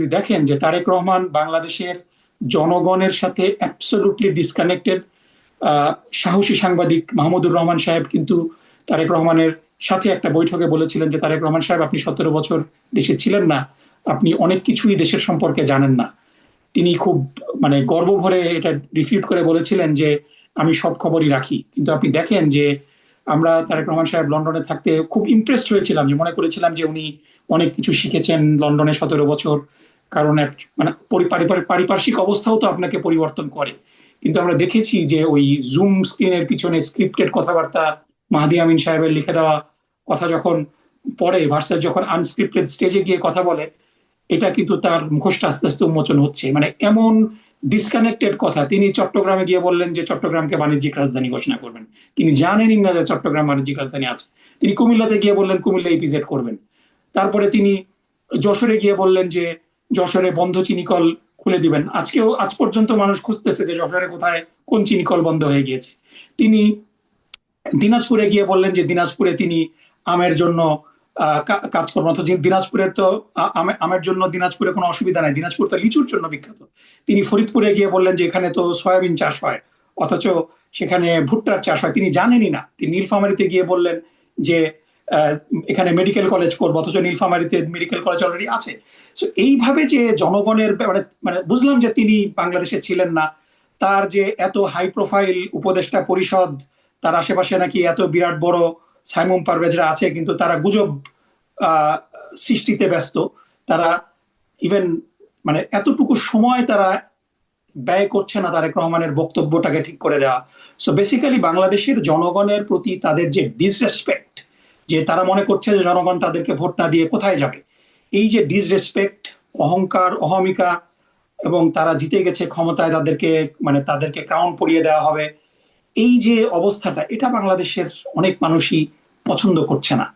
যদি দেখেন যে তারেক রহমান বাংলাদেশের জনগণের সাথে অ্যাবসলিউটলি ডিসকানেক্টেড। সাহসী সাংবাদিক মাহমুদুর রহমান সাহেব কিন্তু তারেক রহমানের সাথে একটা বৈঠকে বলেছিলেন যে তারেক রহমান সাহেব, আপনি 17 বছর দেশে ছিলেন না, আপনি অনেক কিছুই দেশের সম্পর্কে জানেন না। তিনি খুব মানে গর্ব ভরে এটা রিফিউট করে বলেছিলেন যে আমি সব খবরই রাখি। কিন্তু আপনি দেখেন যে আমরা তারেক রহমান সাহেব লন্ডনে থাকতে খুব ইমপ্রেসড হয়েছিলাম, যে মনে করেছিলাম যে উনি অনেক কিছু শিখেছেন লন্ডনে 17 বছর। কারণ মানে পারিপার্শ্বিক অবস্থাও তো আপনাকে পরিবর্তন করে। কিন্তু আমরা দেখেছি যে ওই জুম স্ক্রিনের পিছনে স্ক্রিপ্টেড কথাবার্তা, মাহদি আমিন সাহেবের লিখে দেওয়া কথা যখন পড়ে ভার্সাস যখন আনস্ক্রিপ্টেড স্টেজে গিয়ে কথা বলে, এটা কিন্তু তার মুখোশটা আস্তে আস্তে উন্মোচন হচ্ছে। মানে এমন ডিসকানেক্টেড কথা, তিনি চট্টগ্রামে গিয়ে বললেন যে চট্টগ্রামকে বাণিজ্যিক রাজধানী ঘোষণা করবেন, তিনি জানেনই না যে চট্টগ্রাম বাণিজ্যিক রাজধানী আছে। তিনি কুমিল্লাতে গিয়ে বললেন কুমিল্লা ইপিজেড করবেন। তারপরে তিনি যশোরে গিয়ে বললেন যে যশোরে বন্ধ চিনিকল খুলে দিবেন। আজ পর্যন্ত মানুষ খুঁজতেছে যে যশোরে কোথায় কোন চিনিকল বন্ধ হয়ে গিয়েছে। তিনি দিনাজপুরে গিয়ে বললেন যে দিনাজপুরে তিনি আমের জন্য কাজকর্ম, অথচ দিনাজপুরের তো আমের জন্য দিনাজপুরে কোনো অসুবিধা নাই, দিনাজপুর তো লিচুর জন্য বিখ্যাত। তিনি ফরিদপুরে গিয়ে বললেন যে এখানে তো সয়াবিন চাষ হয়, অথচ সেখানে ভুট্টার চাষ হয়, তিনি জানেনই না। তিনি নীলফামারীতে গিয়ে বললেন যে আহ, এখানে মেডিকেল কলেজ করবো, অথচ নীলফামারীতে মেডিকেল কলেজ অলরেডি আছে। তো এইভাবে যে জনগণের মানে মানে বুঝলাম যে তিনি বাংলাদেশে ছিলেন না। তার যে এত হাই প্রোফাইল উপদেষ্টা পরিষদ, তার আশেপাশে নাকি এত বিরাট বড় সাইমুম পারভেজরা আছে, কিন্তু তারা গুজব আহ, সৃষ্টিতে ব্যস্ত। তারা ইভেন মানে এতটুকু সময় তারা ব্যয় করছে না তারেক রহমানের বক্তব্যটাকে ঠিক করে দেওয়া। সো বেসিক্যালি বাংলাদেশের জনগণের প্রতি তাদের যে ডিসরেসপেক্ট, যে তারা মনে করছে যে জনগণ তাদেরকে ভোট না দিয়ে কোথায় যাবে, এই যে ডিসরেসপেক্ট, অহংকার, অহমিকা, এবং তারা জিতে গেছে ক্ষমতায়, তাদেরকে ক্রাউন পরিয়ে দেওয়া হবে, এই যে অবস্থাটা, এটা বাংলাদেশের অনেক মানুষই পছন্দ করছে না।